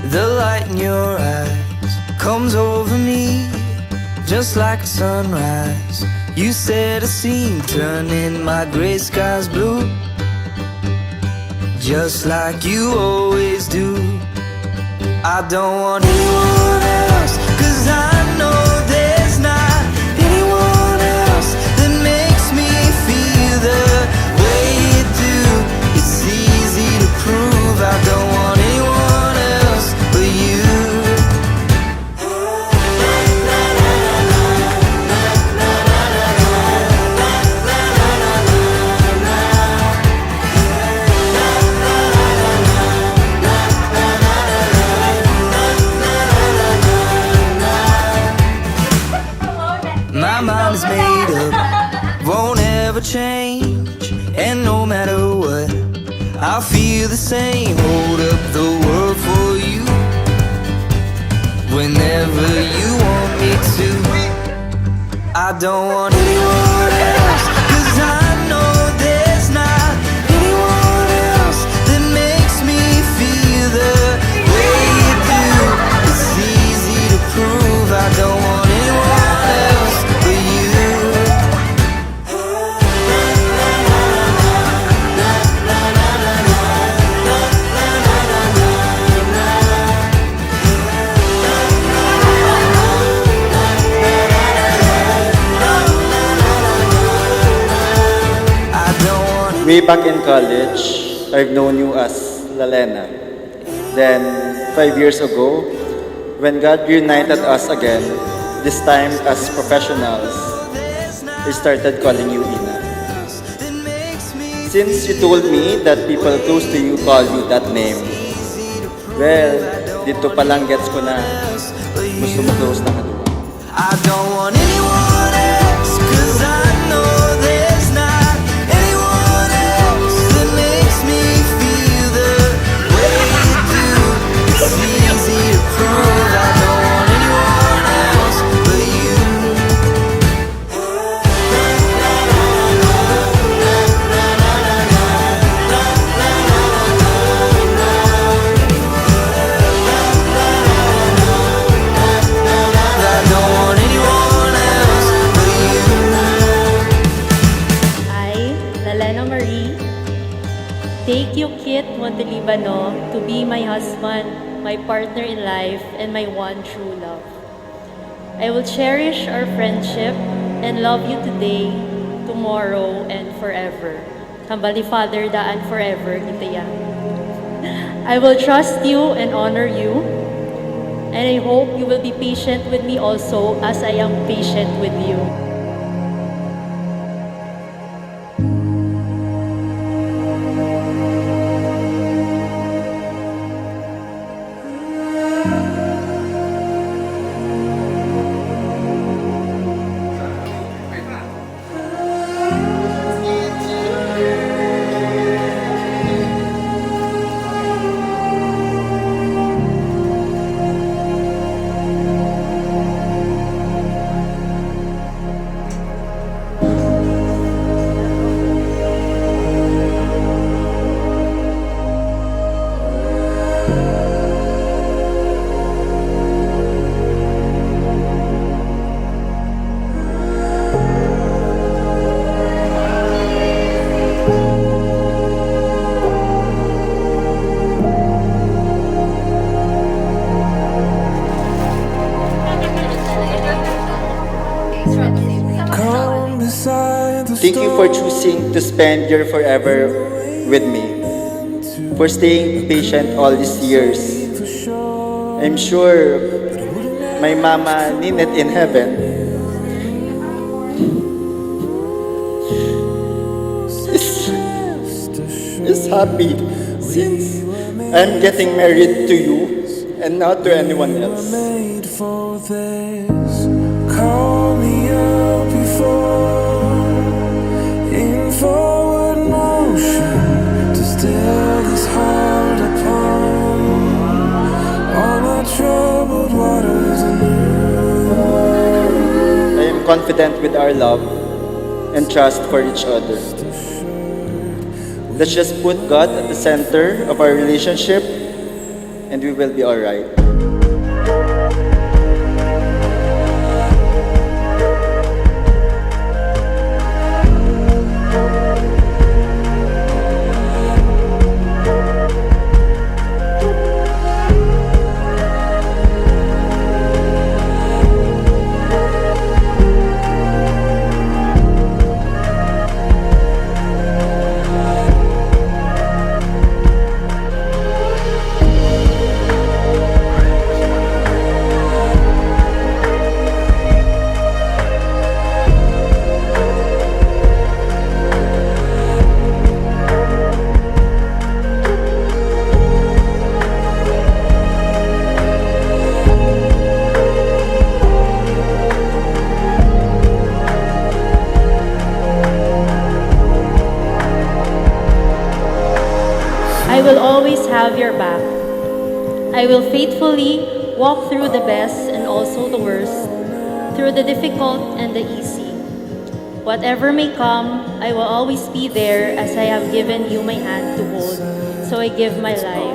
The light in your eyes comes over me just like a sunrise. You set a scene, turning my gray skies blue, just like you always do. I don't want anyone else, 'cause I know there's not anyone else that makes me feel the way you do. It's easy to prove I don't want anyone else but you. My mind is made up, won't ever change. And no matter what, I'll feel the same. Hold up the world for you whenever you want me to. I don't want anyone else, 'cause I know there's not anyone else that makes me feel the way you do. It's easy to prove I don't want anyone else but you. Way back in college, I've known you as Lalena. Then, 5 years ago, when God reunited us again, this time as professionals, I started calling you Ina. Since you told me that people close to you call you that name, well, dito palang gets ko na gusto mo close na kaduwa. I don't want anyone else, 'cause I know there's not anyone else that makes me feel the way you do. It's easy to prove I don't want anyone else but you. I don't want anyone else but you. I, Lalena Marie, take you Kit Montelibano to be my husband, my partner in life, and my one true love. I will cherish our friendship and love you today, tomorrow, and forever. Hambali Father daan forever kita yan. I will trust you and honor you, and I hope you will be patient with me also as I am patient with you. Thank you for choosing to spend your forever with me, for staying patient all these years. I'm sure my mama Ninette in heaven is happy since I'm getting married to you and not to anyone else. Call me up before in forward motion to still this heart upon all my troubled waters anew. I am confident with our love and trust for each other. Let's just put God at the center of our relationship and we will be alright. I will always have your back. I will faithfully walk through the best and also the worst, through the difficult and the easy. Whatever may come, I will always be there as I have given you my hand to hold. So I give my life.